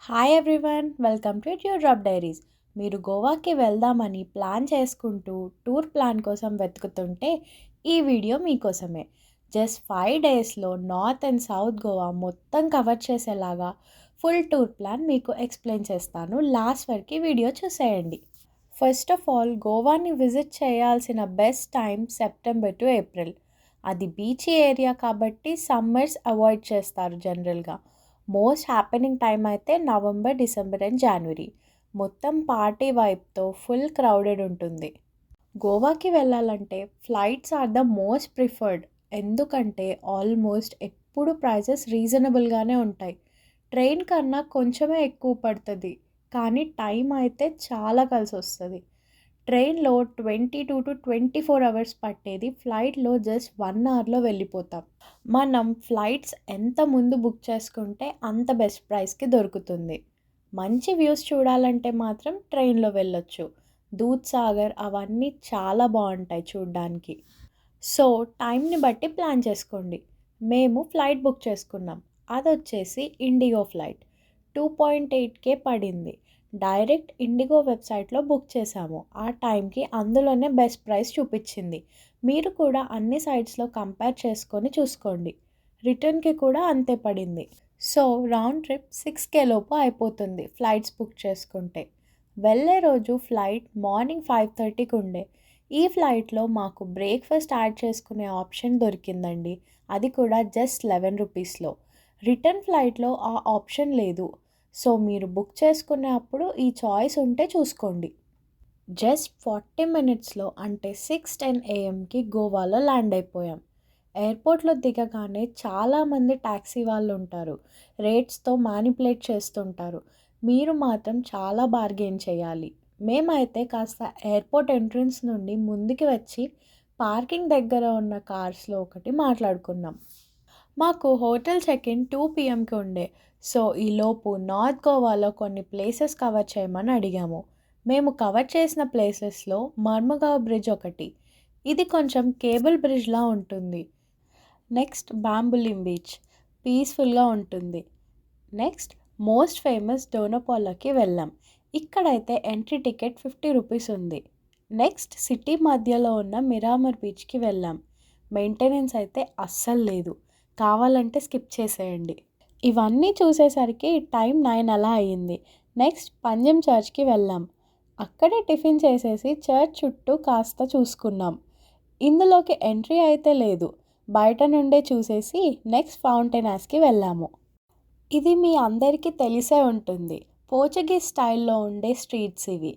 Hi everyone, welcome to due drop diaries. మీరు గోవాకి వెళ్దామని ప్లాన్ చేసుకుంటూ టూర్ ప్లాన్ కోసం వెతుకుతుంటే ఈ వీడియో మీకోసమే. జస్ట్ 5 డేస్లో నార్త్ అండ్ సౌత్ గోవా మొత్తం కవర్ చేసేలాగా ఫుల్ టూర్ ప్లాన్ మీకు ఎక్స్ప్లెయిన్ చేస్తాను. లాస్ట్ వరకు వీడియో చూసేయండి. ఫస్ట్ ఆఫ్ ఆల్, గోవాని విజిట్ చేయాల్సిన best time September to April. అది బీచ్ ఏరియా కాబట్టి సమ్మర్స్ అవాయిడ్ చేస్తారు జనరల్గా. మోస్ట్ హ్యాపెనింగ్ టైం అయితే నవంబర్, డిసెంబర్ అండ్ జనవరి. మొత్తం పార్టీ వైబ్తో ఫుల్ క్రౌడెడ్ ఉంటుంది. గోవాకి వెళ్ళాలంటే flights are the most preferred. ఎందుకంటే ఆల్మోస్ట్ ఎప్పుడు ప్రైజెస్ రీజనబుల్గానే ఉంటాయి. ట్రైన్ కన్నా కొంచెమే ఎక్కువ పడుతుంది, కానీ టైం అయితే చాలా కలిసి వస్తుంది. ట్రైన్లో 22 to 24 hours పట్టేది ఫ్లైట్లో జస్ట్ 1 hourలో వెళ్ళిపోతాం. మనం ఫ్లైట్స్ ఎంత ముందు బుక్ చేసుకుంటే అంత బెస్ట్ ప్రైస్కి దొరుకుతుంది. మంచి వ్యూస్ చూడాలంటే మాత్రం ట్రైన్లో వెళ్ళొచ్చు. దూద్ సాగర్ అవన్నీ చాలా బాగుంటాయి చూడ్డానికి. సో టైంని బట్టి ప్లాన్ చేసుకోండి. మేము ఫ్లైట్ బుక్ చేసుకున్నాం. అది వచ్చేసి ఇండిగో ఫ్లైట్. 2.8K పడింది. డైరెక్ట్ ఇండిగో వెబ్సైట్లో బుక్ చేసాము. ఆ టైంకి అందులోనే బెస్ట్ ప్రైస్ చూపించింది. మీరు కూడా అన్ని సైట్స్లో కంపేర్ చేసుకొని చూసుకోండి. రిటర్న్కి కూడా అంతే పడింది. సో రౌండ్ ట్రిప్ 6K లోపు అయిపోతుంది ఫ్లైట్స్ బుక్ చేసుకుంటే. వెళ్ళే రోజు ఫ్లైట్ మార్నింగ్ 5:30కి ఉండే. ఈ ఫ్లైట్లో మాకు బ్రేక్ఫాస్ట్ యాడ్ చేసుకునే ఆప్షన్ దొరికిందండి. అది కూడా జస్ట్ 11 రూపీస్లో. రిటర్న్ ఫ్లైట్లో ఆ ఆప్షన్ లేదు. సో మీరు బుక్ చేసుకునే అప్పుడు ఈ చాయిస్ ఉంటే చూసుకోండి. జస్ట్ 40 మినిట్స్లో అంటే 6:10 AM గోవాలో ల్యాండ్ అయిపోయాం. ఎయిర్పోర్ట్లో దిగగానే చాలామంది ట్యాక్సీ వాళ్ళు ఉంటారు. రేట్స్తో మ్యానిపులేట్ చేస్తుంటారు. మీరు మాత్రం చాలా బార్గెయిన్ చేయాలి. మేమైతే కాస్త ఎయిర్పోర్ట్ ఎంట్రన్స్ నుండి ముందుకి వచ్చి పార్కింగ్ దగ్గర ఉన్న కార్స్లో ఒకటి మాట్లాడుకున్నాం. మాకు హోటల్ చెక్-ఇన్ 2 PMకి ఉండే. సో ఈలోపు నార్త్ గోవాలో కొన్ని ప్లేసెస్ కవర్ చేయమని అడిగాము. మేము కవర్ చేసిన ప్లేసెస్లో మర్మగావ్ బ్రిడ్జ్ ఒకటి. ఇది కొంచెం కేబుల్ బ్రిడ్జ్లా ఉంటుంది. నెక్స్ట్ బాంబులిం బీచ్, పీస్ఫుల్గా ఉంటుంది. నెక్స్ట్ మోస్ట్ ఫేమస్ డోనోపాలాకి వెళ్ళాం. ఇక్కడైతే ఎంట్రీ టికెట్ 50 రూపీస్ ఉంది. నెక్స్ట్ సిటీ మధ్యలో ఉన్న మిరామర్ బీచ్కి వెళ్ళాం. మెయింటెనెన్స్ అయితే అస్సలు లేదు, కావాలంటే స్కిప్ చేసేయండి. ఇవన్నీ చూసేసరికి టైం 9 అలా అయ్యింది. నెక్స్ట్ పంజం చర్చ్కి వెళ్ళాం. అక్కడే టిఫిన్ చేసేసి చర్చ్ చుట్టూ కాస్త చూసుకున్నాం. ఇందులోకి ఎంట్రీ అయితే లేదు, బయట నుండే చూసేసి నెక్స్ట్ ఫౌంటైనర్స్కి వెళ్ళాము. ఇది మీ అందరికీ తెలిసే ఉంటుంది. పోర్చుగీస్ స్టైల్లో ఉండే స్ట్రీట్స్ ఇవి.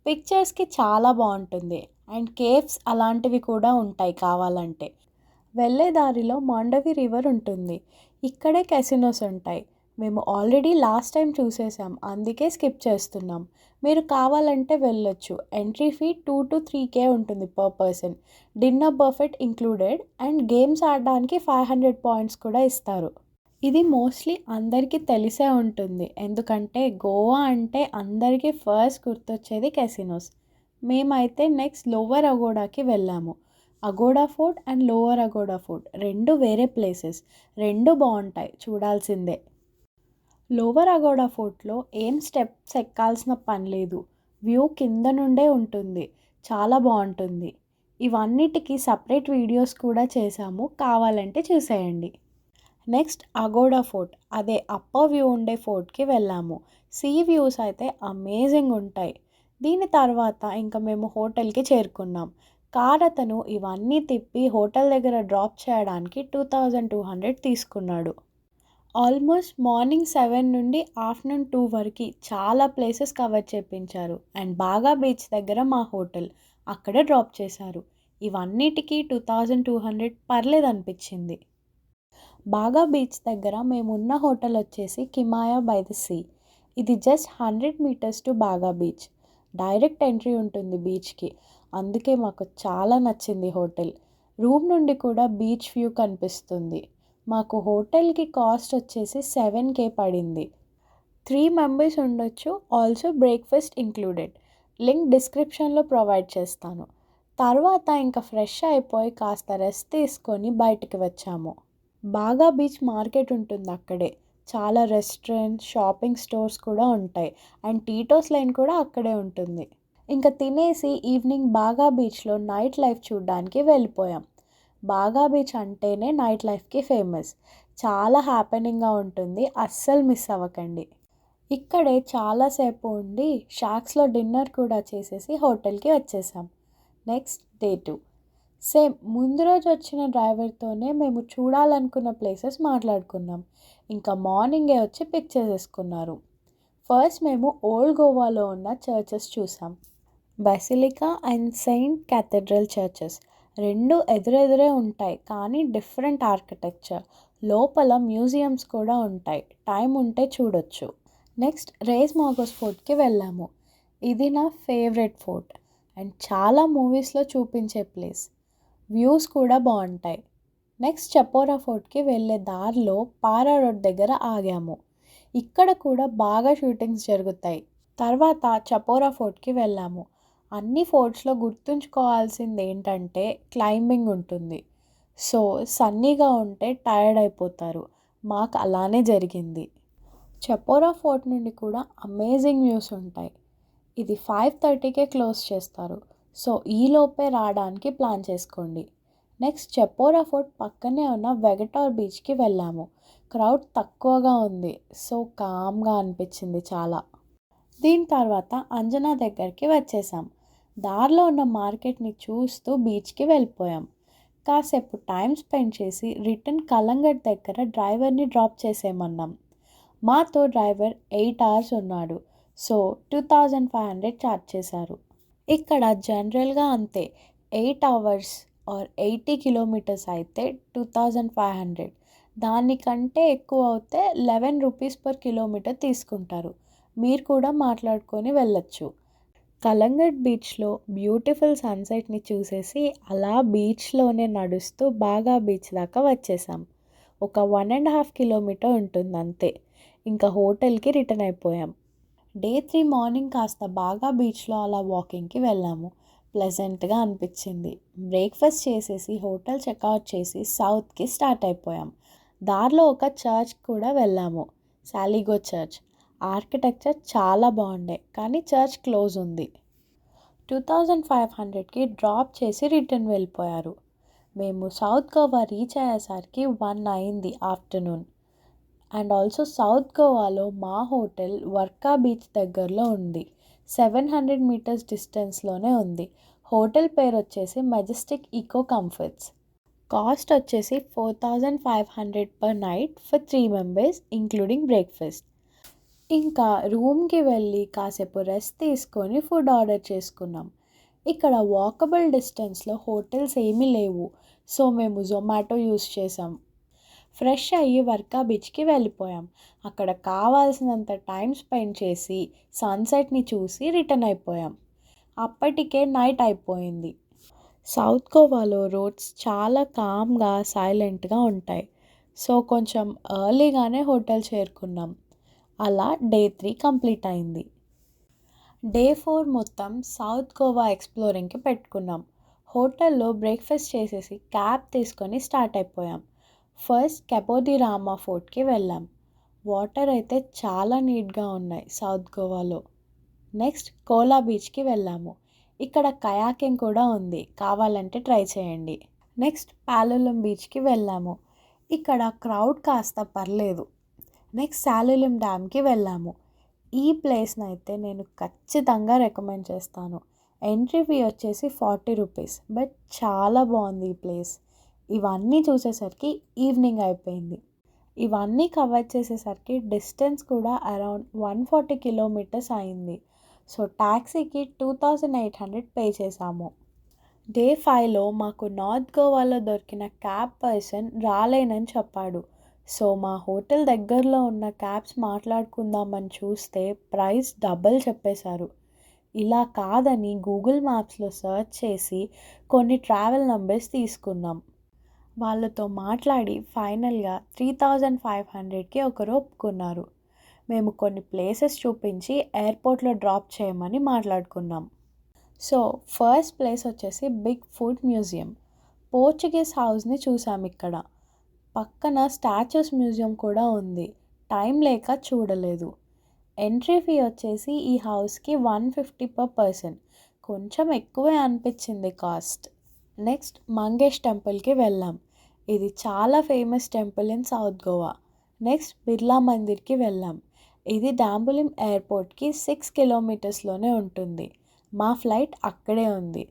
పిక్చర్స్కి చాలా బాగుంటుంది. అండ్ కేవ్స్ అలాంటివి కూడా ఉంటాయి కావాలంటే. వెళ్ళే దారిలో మాండవి రివర్ ఉంటుంది. ఇక్కడే కెసినోస్ ఉంటాయి. మేము ఆల్రెడీ లాస్ట్ టైం చూసేసాం, అందుకే స్కిప్ చేస్తున్నాం. మీరు కావాలంటే వెళ్ళొచ్చు. ఎంట్రీ ఫీ 2 to 3K ఉంటుంది per person. Dinner buffet included and games ఆడడానికి 500 పాయింట్స్ కూడా ఇస్తారు. ఇది మోస్ట్లీ అందరికీ తెలిసే ఉంటుంది, ఎందుకంటే గోవా అంటే అందరికీ ఫస్ట్ గుర్తొచ్చేది కెసినోస్. మేమైతే నెక్స్ట్ లోవర్ అగోడాకి వెళ్ళాము. Aguada fort and lower Aguada fort రెండు వేరే ప్లేసెస్. రెండు బాగుంటాయి, చూడాల్సిందే. లోవర్ అగోడా ఫోర్ట్లో ఏం స్టెప్స్ ఎక్కాల్సిన పని లేదు. వ్యూ కింద నుండే ఉంటుంది, చాలా బాగుంటుంది. ఇవన్నిటికీ సపరేట్ వీడియోస్ కూడా చేశాము, కావాలంటే చూసేయండి. నెక్స్ట్ అగోడా ఫోర్ట్, అదే అప్పర్ వ్యూ ఉండే ఫోర్ట్కి వెళ్ళాము. సీ వ్యూస్ అయితే అమేజింగ్ ఉంటాయి. దీని తర్వాత ఇంకా మేము హోటల్కి చేరుకున్నాం. కార్ అతను ఇవన్నీ తిప్పి హోటల్ దగ్గర డ్రాప్ చేయడానికి 2200 తీసుకున్నాడు. ఆల్మోస్ట్ మార్నింగ్ 7 నుండి ఆఫ్టర్నూన్ 2 వరకు చాలా ప్లేసెస్ కవర్ చేయించారు. అండ్ బాగా బీచ్ దగ్గర మా హోటల్, అక్కడే డ్రాప్ చేశారు. ఇవన్నిటికీ 2200 పర్లేదు అనిపించింది. బాగా బీచ్ దగ్గర మేమున్న హోటల్ వచ్చేసి కిమాయా బై ది సీ. ఇది జస్ట్ 100 meters టు బాగా బీచ్. డైరెక్ట్ ఎంట్రీ ఉంటుంది బీచ్కి, అందుకే మాకు చాలా నచ్చింది హోటల్. రూమ్ నుండి కూడా బీచ్ వ్యూ కనిపిస్తుంది. మాకు హోటల్కి కాస్ట్ వచ్చేసి 7K పడింది. 3 members ఉండొచ్చు, ఆల్సో బ్రేక్ఫాస్ట్ ఇంక్లూడెడ్. లింక్ డిస్క్రిప్షన్లో ప్రొవైడ్ చేస్తాను. తర్వాత ఇంకా ఫ్రెష్ అయిపోయి కాస్త రెస్ట్ తీసుకొని బయటికి వచ్చాము. బాగా బీచ్ మార్కెట్ ఉంటుంది అక్కడే. చాలా రెస్టారెంట్స్, షాపింగ్ స్టోర్స్ కూడా ఉంటాయి. అండ్ టీటోస్ లైన్ కూడా అక్కడే ఉంటుంది. ఇంక తినేసి ఈవినింగ్ బాగా బీచ్‌లో నైట్ లైఫ్ చూడ్డానికి వెళ్ళిపోయాం. బాగా బీచ్ అంటేనే నైట్ లైఫ్‌కి ఫేమస్. చాలా హ్యాపెనింగ్‌గా ఉంటుంది. అస్సలు మిస్ అవ్వకండి. ఇక్కడే చాలా సేపు ఉండి షాక్స్‌లో డిన్నర్ కూడా చేసేసి హోటల్‌కి వచ్చేసాం. Next day 2. సేమ్ ముందు రోజు వచ్చిన డ్రైవర్‌తోనే మేము చూడాలనుకున్న ప్లేసెస్ మాట్లాడుకున్నాం. ఇంకా మార్నింగే వచ్చి పిక్ చేసేసుకున్నారు. ఫస్ట్ మేము ఓల్డ్ గోవాలో ఉన్న చర్చెస్ చూసాం. Basilica and Saint cathedral churches 2 ఎదురెదురే ఉంటాయి, కానీ డిఫరెంట్ ఆర్కిటెక్చర్. లోపల మ్యూజియమ్స్ కూడా ఉంటాయి. టైం ఉంటే చూడొచ్చు. నెక్స్ట్ రేస్ మాగోస్ ఫోర్ట్‌కి వెళ్ళాము. ఇది నా ఫేవరెట్ ఫోర్ట్ అండ్ చాలా మూవీస్‌లో చూపించే ప్లేస్. వ్యూస్ కూడా బాగుంటాయి. నెక్స్ట్ చపోరా ఫోర్ట్‌కి వెళ్ళే దారిలో పారా రోడ్ దగ్గర ఆగాము. ఇక్కడ కూడా బాగా షూటింగ్స్ జరుగుతాయి. తర్వాత చపోరా ఫోర్ట్‌కి వెళ్ళాము. అన్ని ఫోర్ట్స్‌లో గుర్తుంచుకోవాల్సింది ఏంటంటే క్లైంబింగ్ ఉంటుంది. సో సన్నీగా ఉంటే టైర్డ్ అయిపోతారు. మాకు అలానే జరిగింది. చపోరా ఫోర్ట్ నుండి కూడా అమేజింగ్ వ్యూస్ ఉంటాయి. ఇది 5:30కే క్లోజ్ చేస్తారు. సో ఈలోపే రావడానికి ప్లాన్ చేసుకోండి. నెక్స్ట్ చపోరా ఫోర్ట్ పక్కనే ఉన్న వెగటార్ బీచ్‌కి వెళ్ళాము. క్రౌడ్ తక్కువగా ఉంది. సో కామ్‌గా అనిపించింది చాలా. దీని తర్వాత అంజనా దగ్గరికి వచ్చేసాం. దారిలో ఉన్న మార్కెట్ని చూస్తూ బీచ్‌కి వెళ్ళిపోయాం. కాసేపు టైం స్పెండ్ చేసి రిటర్న్ కలంగట్ దగ్గర డ్రైవర్ని డ్రాప్ చేసేయమన్నాం. మాతో డ్రైవర్ 8 అవర్స్ ఉన్నాడు. సో 2500 ఛార్జ్ చేశారు. ఇక్కడ జనరల్గా అంతే. 8 అవర్స్ ఆర్ 80 కిలోమీటర్స్ అయితే 2500. దానికంటే ఎక్కువ అవుతే 11 రూపీస్ పర్ కిలోమీటర్ తీసుకుంటారు. మీరు కూడా మాట్లాడుకొని వెళ్ళొచ్చు. కలంగట్ బీచ్లో బ్యూటిఫుల్ సన్సెట్ని చూసేసి అలా బీచ్లోనే నడుస్తూ బాగా బీచ్ దాకా వచ్చేసాం. ఒక 1.5 కిలోమీటర్ ఉంటుంది అంతే. ఇంకా హోటల్కి రిటర్న్ అయిపోయాం. డే 3 మార్నింగ్ కాస్త బాగా బీచ్లో అలా వాకింగ్కి వెళ్ళాము. ప్లెజెంట్గా అనిపించింది. బ్రేక్ఫాస్ట్ చేసేసి హోటల్ చెక్అవుట్ చేసి సౌత్కి స్టార్ట్ అయిపోయాం. దారిలో ఒక చర్చ్ కూడా వెళ్ళాము, సాలిగో చర్చ్. ఆర్కిటెక్చర్ చాలా బాగుండే, కానీ చర్చ్ క్లోజ్ ఉంది. 2500కి డ్రాప్ చేసి రిటర్న్ వెళ్ళిపోయారు. మేము సౌత్ గోవా రీచ్ అయ్యేసరికి 1 అయింది ఆఫ్టర్నూన్. అండ్ ఆల్సో సౌత్ గోవాలో మా హోటల్ వర్కా బీచ్ దగ్గరలో ఉంది. 700 మీటర్స్ డిస్టెన్స్లోనే ఉంది. హోటల్ పేరు వచ్చేసి మెజెస్టిక్ ఈకో కంఫర్ట్స్. కాస్ట్ వచ్చేసి 4500 per night for 3 members including breakfast. ఇంకా రూమ్కి వెళ్ళి కాసేపు రెస్ట్ తీసుకొని ఫుడ్ ఆర్డర్ చేసుకున్నాం. ఇక్కడ వాకబుల్ డిస్టెన్స్లో హోటల్స్ ఏమీ లేవు. సో మేము జొమాటో యూస్ చేసాం. ఫ్రెష్ అయ్యి వర్కా బీచ్కి వెళ్ళిపోయాం. అక్కడ కావాల్సినంత టైం స్పెండ్ చేసి సన్సెట్ని చూసి రిటర్న్ అయిపోయాం. అప్పటికే నైట్ అయిపోయింది. సౌత్ గోవాలో రోడ్స్ చాలా కామ్గా సైలెంట్గా ఉంటాయి. సో కొంచెం ఎర్లీగానే హోటల్ చేరుకున్నాం. అలా డే 3 కంప్లీట్ అయింది. డే 4 మొత్తం సౌత్ గోవా ఎక్స్ప్లోరింగ్కి పెట్టుకున్నాం. హోటల్లో బ్రేక్ఫాస్ట్ చేసేసి క్యాబ్ తీసుకొని స్టార్ట్ అయిపోయాం. ఫస్ట్ కెపోడి రామా ఫోర్ట్కి వెళ్ళాం. వాటర్ అయితే చాలా నీట్గా ఉన్నాయి సౌత్ గోవాలో. నెక్స్ట్ కోలా బీచ్కి వెళ్ళాము. ఇక్కడ కయాకింగ్ కూడా ఉంది, కావాలంటే ట్రై చేయండి. నెక్స్ట్ పాలోలం బీచ్కి వెళ్ళాము. ఇక్కడ క్రౌడ్ కాస్త పర్లేదు. నెక్స్ట్ సాలిలం డ్యామ్కి వెళ్ళాము. ఈ ప్లేస్ని అయితే నేను ఖచ్చితంగా రికమెండ్ చేస్తాను. ఎంట్రీ ఫీ వచ్చేసి 40 రూపీస్, బట్ చాలా బాగుంది ఈ ప్లేస్. ఇవన్నీ చూసేసరికి ఈవినింగ్ అయిపోయింది. ఇవన్నీ కవర్ చేసేసరికి డిస్టెన్స్ కూడా అరౌండ్ 140 కిలోమీటర్స్ అయింది. సో ట్యాక్సీకి 2800 పే చేసాము. డే 5లో మాకు నార్త్ గోవాలో దొరికిన క్యాబ్ పర్సన్ రాలేనని చెప్పాడు. సో మా హోటల్ దగ్గరలో ఉన్న క్యాబ్స్ మాట్లాడుకుందామని చూస్తే ప్రైస్ డబల్ చెప్పేశారు. ఇలా కాదని గూగుల్ మ్యాప్స్లో సెర్చ్ చేసి కొన్ని ట్రావెల్ నంబర్స్ తీసుకున్నాం. వాళ్ళతో మాట్లాడి ఫైనల్గా 3500కి ఒకరు ఒప్పుకున్నారు. మేము కొన్ని ప్లేసెస్ చూపించి ఎయిర్పోర్ట్లో డ్రాప్ చేయమని మాట్లాడుకున్నాం. సో ఫస్ట్ ప్లేస్ వచ్చేసి బిగ్ ఫుడ్ మ్యూజియం. పోర్చుగీస్ హౌస్ని చూసాం ఇక్కడ. పక్కన స్టాచ్యూస్ మ్యూజియం కూడా ఉంది. టైం లేక చూడలేదు. ఎంట్రీ ఫీ వచ్చేసి ఈ హౌస్కి 150 పర్ పర్సన్, కొంచెం ఎక్కువే అనిపించింది కాస్ట్. నెక్స్ట్ మంగేష్ టెంపుల్కి వెళ్ళాం. ఇది చాలా famous temple in south Goa. Next Birla మందిర్కి వెళ్ళాం. ఇది డాంబులిం ఎయిర్పోర్ట్కి 6 కిలోమీటర్స్లోనే ఉంటుంది. మా ఫ్లైట్ అక్కడే ఉంది,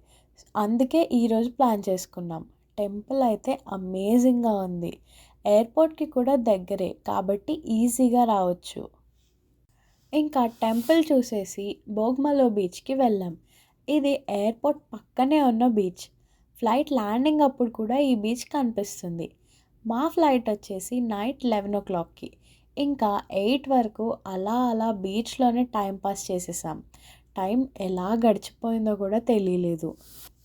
అందుకే ఈరోజు ప్లాన్ చేసుకున్నాం. టెంపుల్ అయితే అమేజింగ్గా ఉంది. ఎయిర్పోర్ట్కి కూడా దగ్గరే కాబట్టి ఈజీగా రావచ్చు. ఇంకా టెంపుల్ చూసేసి బోగ్మలో బీచ్కి వెళ్ళాం. ఇది ఎయిర్పోర్ట్ పక్కనే ఉన్న బీచ్. ఫ్లైట్ ల్యాండింగ్ అప్పుడు కూడా ఈ బీచ్ కనిపిస్తుంది. మా ఫ్లైట్ వచ్చేసి నైట్ 11 o'clockకి. ఇంకా 8 వరకు అలా అలా బీచ్లోనే టైం పాస్ చేసేసాం. టైం ఎలా గడిచిపోయిందో కూడా తెలియలేదు.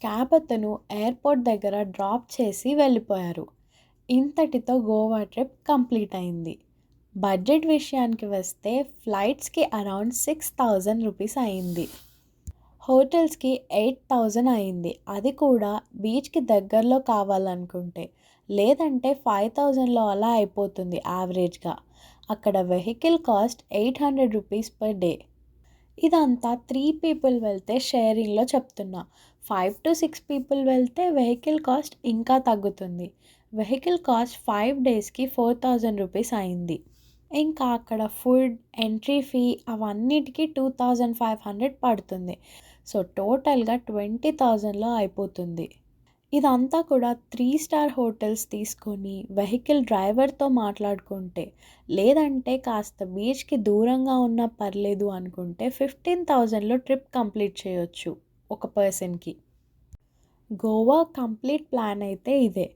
క్యాబ్ అతను ఎయిర్పోర్ట్ దగ్గర డ్రాప్ చేసి వెళ్ళిపోయారు. ఇంతటితో గోవా ట్రిప్ కంప్లీట్ అయింది. బడ్జెట్ విషయానికి వస్తే ఫ్లైట్స్కి అరౌండ్ 6,000 రూపీస్ అయింది. హోటల్స్కి 8,000 అయింది, అది కూడా బీచ్కి దగ్గరలో కావాలనుకుంటే. లేదంటే 5,000లో అలా అయిపోతుంది యావరేజ్గా. అక్కడ vehicle cost 800 rupees per day. ఇదంతా 3 పీపుల్ వెళ్తే షేరింగ్లో చెప్తున్నా. 5 to 6 పీపుల్ వెళ్తే వెహికల్ కాస్ట్ ఇంకా తగ్గుతుంది. వెహికల్ కాస్ట్ 5 డేస్కి 4,000 రూపీస్ అయింది. ఇంకా అక్కడ ఫుడ్, ఎంట్రీ ఫీ అవన్నిటికీ 2,500 పడుతుంది. సో టోటల్గా 20,000లో అయిపోతుంది. ఇదంతా కూడా 3 స్టార్ హోటల్స్ తీసుకొని వెహికల్ డ్రైవర్తో మాట్లాడుకుంటే, లేదంటే కాస్త బీచ్కి దూరంగా ఉన్నా పర్లేదు అనుకుంటే 15,000లో ట్రిప్ కంప్లీట్ చేయొచ్చు ఒక పర్సన్కి. గోవా కంప్లీట్ ప్లాన్ అయితే ఇదే.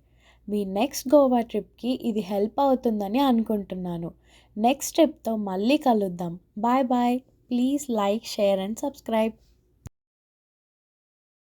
మీ నెక్స్ట్ గోవా ట్రిప్కి ఇది హెల్ప్ అవుతుందని అనుకుంటున్నాను. నెక్స్ట్ ట్రిప్తో మళ్ళీ కలుద్దాం. Bye bye. Please like, share and subscribe.